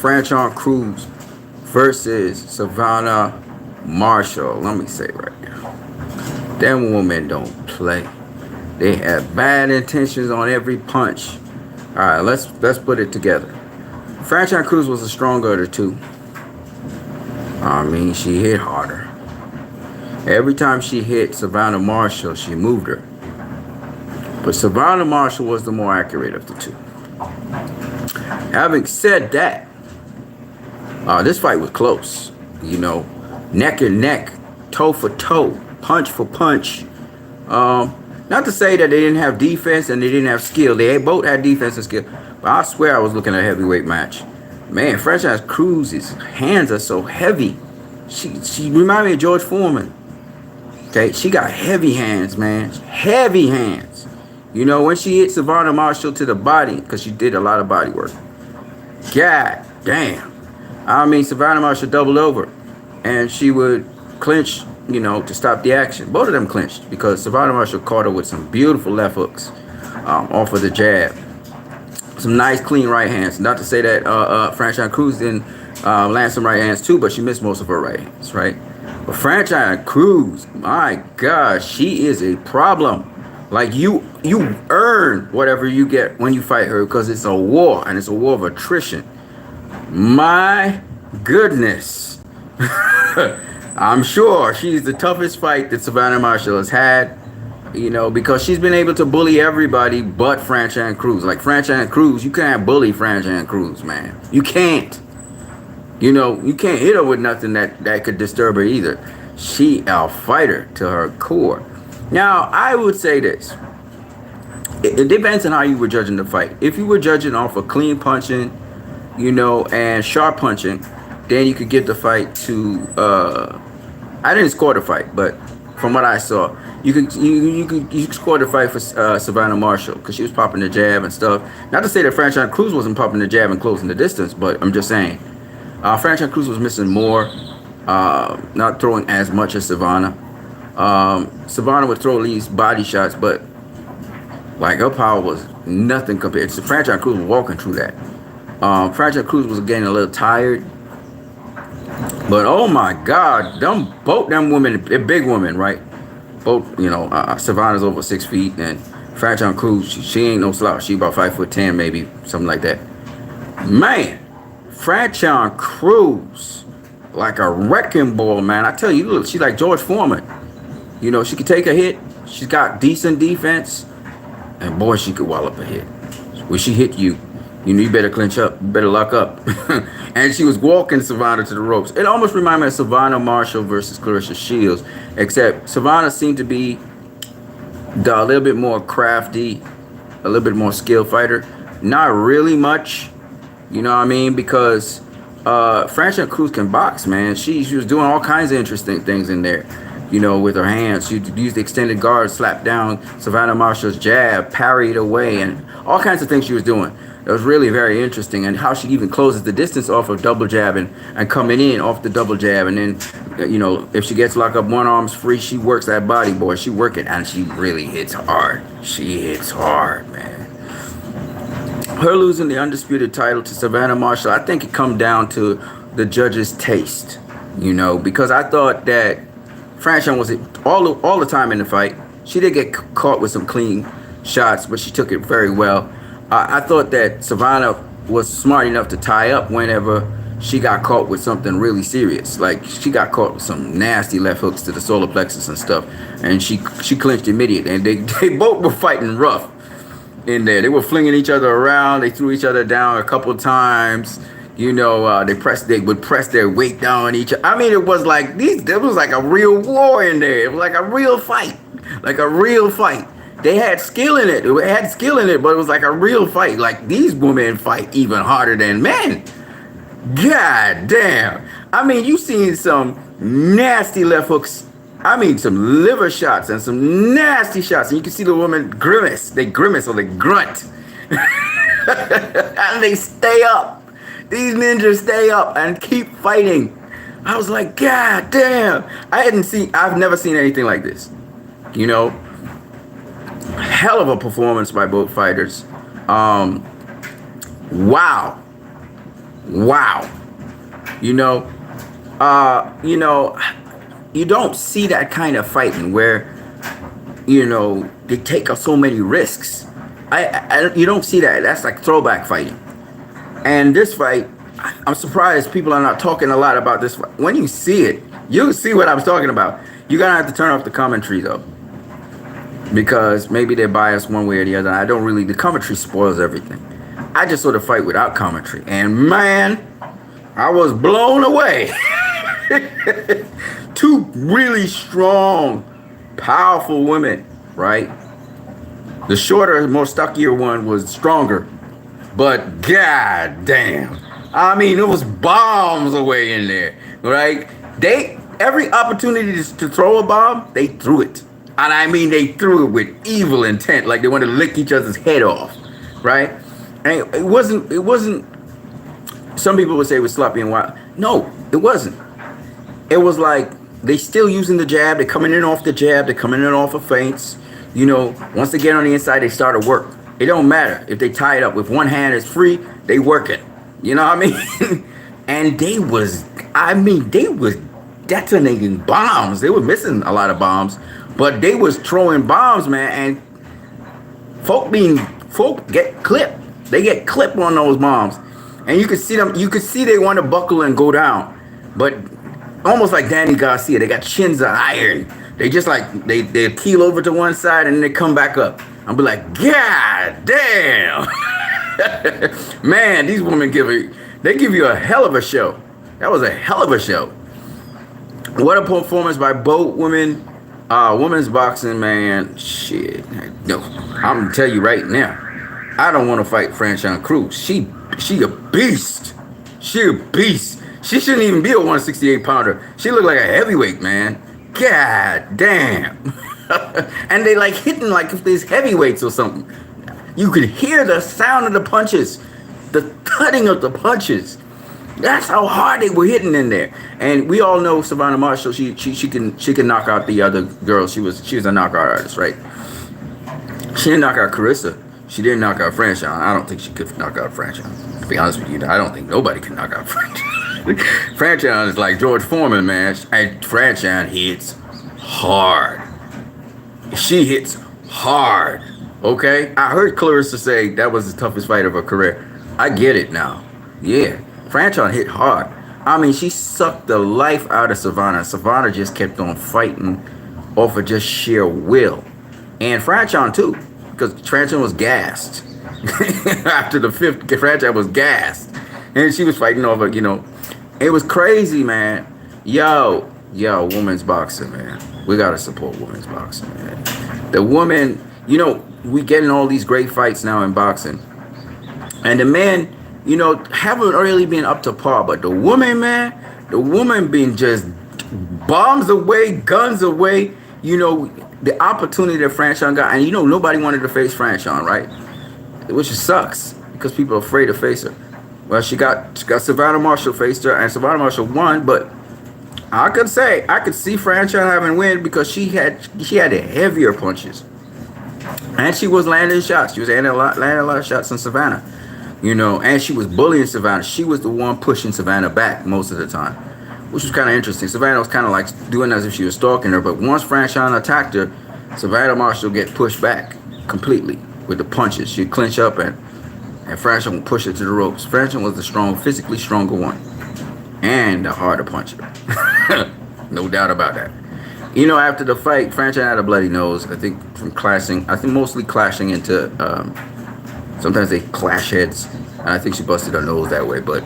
Franchon Crews versus Savannah Marshall. Let me say right now, them women don't play. They have bad intentions on every punch. All right, let's put it together. Franchon Crews was the stronger of the two. I mean, she hit harder. Every time she hit Savannah Marshall, she moved her. But Savannah Marshall was the more accurate of the two. Having said that, this fight was close. You know, neck and neck, toe for toe, punch for punch. Not to say that they didn't have defense and they didn't have skill. They both had defense and skill. But I swear I was looking at a heavyweight match. Man, Franchon Crews' hands are so heavy. She reminded me of George Foreman. Okay, she got heavy hands, man. Heavy hands. You know, when she hit Savannah Marshall to the body, because she did a lot of body work. God damn. I mean, Savannah Marshall doubled over. And she would clinch, you know, to stop the action. Both of them clinched because Savannah Marshall caught her with some beautiful left hooks off of the jab. Some nice, clean right hands. Not to say that Franchon Crews didn't land some right hands too, but she missed most of her right hands, right? But Franchon Crews, my gosh, she is a problem. Like, you earn whatever you get when you fight her because it's a war, and it's a war of attrition. My goodness. I'm sure she's the toughest fight that Savannah Marshall has had, you know, because she's been able to bully everybody but Franchon Crews. Like, Franchon Crews, you can't bully Franchon Crews, man. You can't. You know, you can't hit her with nothing that could disturb her either. She a fighter to her core. Now, I would say this. It depends on how you were judging the fight. If you were judging off of clean punching, you know, and sharp punching, then you could get the fight to I didn't score the fight, but from what I saw, you could score the fight for Savannah Marshall because she was popping the jab and stuff. Not to say that Franchon Crews wasn't popping the jab and closing the distance, but I'm just saying Franchon Crews was missing more, not throwing as much as Savannah. Savannah would throw these body shots, but like, her power was nothing compared to Franchon Crews. Was walking through that. Franchon Crews was getting a little tired. But oh my God, both them women, they're big women, right? Both, you know, Savannah's over 6 feet, and Franchon Crews, she ain't no slouch. She about 5'10", maybe something like that. Man, Franchon Crews, like a wrecking ball, man. I tell you, look, she's like George Foreman. You know, she could take a hit. She's got decent defense, and boy, she could wallop a hit. When she hit you, you know, you better clinch up, you better lock up. And she was walking Savannah to the ropes. It almost reminded me of Savannah Marshall versus Clarissa Shields, except Savannah seemed to be a little bit more crafty, a little bit more skilled fighter. Not really much, you know what I mean? Because Franchon Crews can box, man. She was doing all kinds of interesting things in there, you know, with her hands. She used the extended guard, slapped down Savannah Marshall's jab, parried away, and all kinds of things she was doing. It was really very interesting, and how she even closes the distance off of double jab and coming in off the double jab. And then, you know, if she gets locked up, one arm's free, she works that body, boy. She work it, and she really hits hard. She hits hard, man. Her losing the Undisputed title to Savannah Marshall, I think it come down to the judge's taste, you know, because I thought that Franchon was all the time in the fight. She did get caught with some clean shots, but she took it very well. I thought that Savannah was smart enough to tie up whenever she got caught with something really serious. Like, she got caught with some nasty left hooks to the solar plexus and stuff, and she clinched immediately. And they both were fighting rough in there. They were flinging each other around. They threw each other down a couple times. You know, they would press their weight down on each other. I mean, it was like there was like a real war in there. It was like a real fight, like a real fight. They had skill in it. It had skill in it, but it was like a real fight. Like, these women fight even harder than men. God damn. I mean, you seen some nasty left hooks. I mean, some liver shots and some nasty shots. And you can see the woman grimace. They grimace or they grunt. And they stay up. These ninjas stay up and keep fighting. I was like, God damn. I've never seen anything like this. You know? Hell of a performance by both fighters. Wow. Wow. You know, you know, you don't see that kind of fighting where, you know, they take so many risks. You don't see that. That's like throwback fighting. And this fight, I'm surprised people are not talking a lot about this fight. When you see it, you'll see what I was talking about. You're gonna have to turn off the commentary though, because maybe they're biased one way or the other. I don't really. The commentary spoils everything. I just saw the fight without commentary, and man, I was blown away. Two really strong, powerful women, right? The shorter, more stockier one was stronger, but god damn, I mean, it was bombs away in there, right? Every opportunity to throw a bomb, they threw it, and I mean, they threw it with evil intent, like they wanted to lick each other's head off, right? And it wasn't. Some people would say it was sloppy and wild. No, it wasn't. It was like they still using the jab. They're coming in off the jab. They're coming in off of feints. You know, once they get on the inside, they start to work. It don't matter if they tie it up. If one hand is free, they work it. You know what I mean? And they was detonating bombs. They were missing a lot of bombs, but they was throwing bombs, man. And folk get clipped. They get clipped on those bombs. And you could see them, you could see they want to buckle and go down. But almost like Danny Garcia, they got chins of iron. They just like, they keel over to one side and then they come back up. I'll be like, God damn. Man, these women give you a hell of a show. That was a hell of a show. What a performance by both women. Women's boxing, man. Shit. No, I'm going to tell you right now. I don't want to fight Franchon Crews. She a beast. She a beast. She shouldn't even be a 168 pounder. She looked like a heavyweight, man. God damn. And they like hitting like if there's heavyweights or something. You could hear the sound of the punches, the thudding of the punches. That's how hard they were hitting in there. And we all know Savannah Marshall. She can knock out the other girls. She was a knockout artist, right? She didn't knock out Carissa. She didn't knock out Franchon. I don't think she could knock out Franchon. To be honest with you, I don't think nobody can knock out Franchon. Franchon is like George Foreman, man. And Franchon hits hard. She hits hard. Okay? I heard Clarissa say that was the toughest fight of her career. I get it now. Yeah. Franchon hit hard. I mean, she sucked the life out of Savannah. Savannah just kept on fighting off of just sheer will. And Franchon too. Because Franchon was gassed. After the fifth, Franchon was gassed. And she was fighting over, you know. It was crazy, man. Yo, women's boxing, man. We got to support women's boxing, man. The woman, you know, we getting all these great fights now in boxing. And the men, you know, haven't really been up to par. But the woman, man, the woman been just bombs away, guns away, you know, the opportunity that Franchon got, and you know nobody wanted to face Franchon, right? Which sucks because people are afraid to face her. Well, she got Savannah Marshall faced her, and Savannah Marshall won. But I could see Franchon having win because she had the heavier punches, and she was landing shots. She was landing a lot of shots on Savannah, you know, and she was bullying Savannah. She was the one pushing Savannah back most of the time, which was kind of interesting. Savannah was kind of like doing as if she was stalking her, but once Franchon attacked her, Savannah Marshall get pushed back completely with the punches. She'd clinch up and Franchon would push her to the ropes. Franchon was the physically stronger one and the harder puncher. No doubt about that. You know, after the fight, Franchon had a bloody nose, I think from clashing, mostly clashing into, sometimes they clash heads, and I think she busted her nose that way, but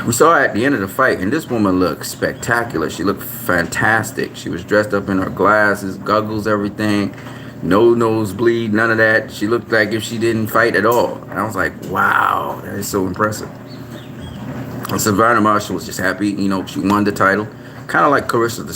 we saw her at the end of the fight, and this woman looked spectacular. She looked fantastic. She was dressed up in her glasses, goggles, everything. No nosebleed, none of that. She looked like if she didn't fight at all. And I was like, wow, that is so impressive. And Savannah Marshall was just happy. You know, she won the title. Kind of like Carissa, the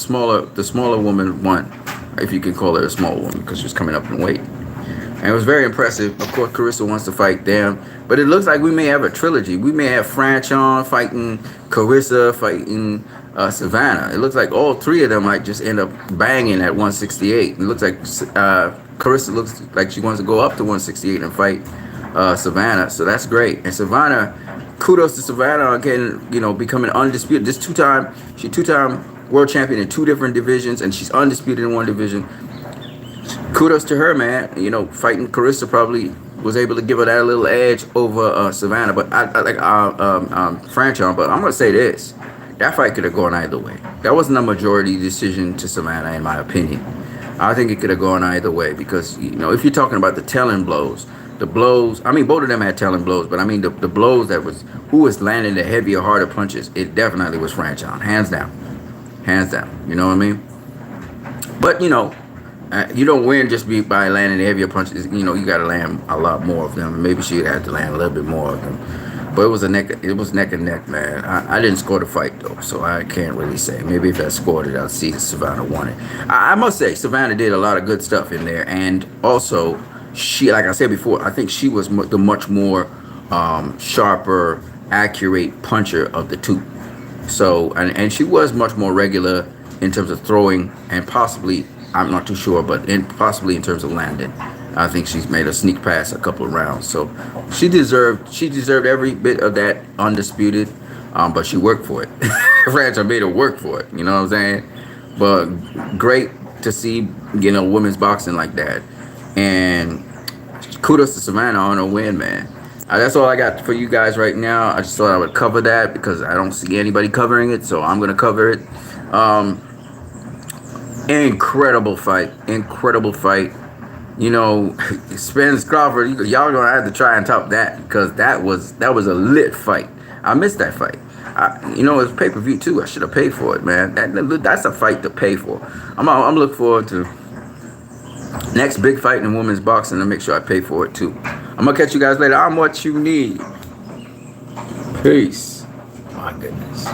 smaller woman won, if you can call her a small woman, because she was coming up in weight. And it was very impressive. Of course, Carissa wants to fight them. But it looks like we may have a trilogy. We may have Franchon fighting Carissa, fighting Savannah. It looks like all three of them might just end up banging at 168. It looks like Carissa looks like she wants to go up to 168 and fight Savannah. So that's great. And Savannah, kudos to Savannah again, becoming undisputed. She two-time world champion in 2 different divisions, and she's undisputed in 1 division. Kudos to her, man. Fighting Carissa probably was able to give her that little edge over Savannah, but I like Franchon. But I'm gonna say this: that fight could have gone either way. That wasn't a majority decision to Savannah, in my opinion. I think it could have gone either way because if you're talking about the telling blows, the blows. I mean, both of them had telling blows, but I mean the blows who was landing the heavier, harder punches. It definitely was Franchon, hands down, hands down. You know what I mean? But you don't win just by landing the heavier punches. You got to land a lot more of them. Maybe she'd have to land a little bit more of them. But it was neck and neck, man. I didn't score the fight though, so I can't really say. Maybe if I scored it, I'd see Savannah won it. I must say, Savannah did a lot of good stuff in there, and also she, like I said before, I think she was the much more sharper, accurate puncher of the 2. So and she was much more regular in terms of throwing and possibly. I'm not too sure, but possibly in terms of landing. I think she's made a sneak pass a couple of rounds. So she deserved every bit of that undisputed, but she worked for it. Franchon made her work for it, you know what I'm saying? But great to see, women's boxing like that. And kudos to Savannah on her win, man. That's all I got for you guys right now. I just thought I would cover that because I don't see anybody covering it, so I'm going to cover it. Incredible fight. Spence Crawford, y'all gonna have to try and top that because that was a lit fight. I missed that fight. It was pay-per-view too. I should have paid for it, man. That's a fight to pay for. I'm looking forward to next big fight in women's boxing to make sure I pay for it too. I'm gonna catch you guys later. I'm what you need. Peace. My goodness.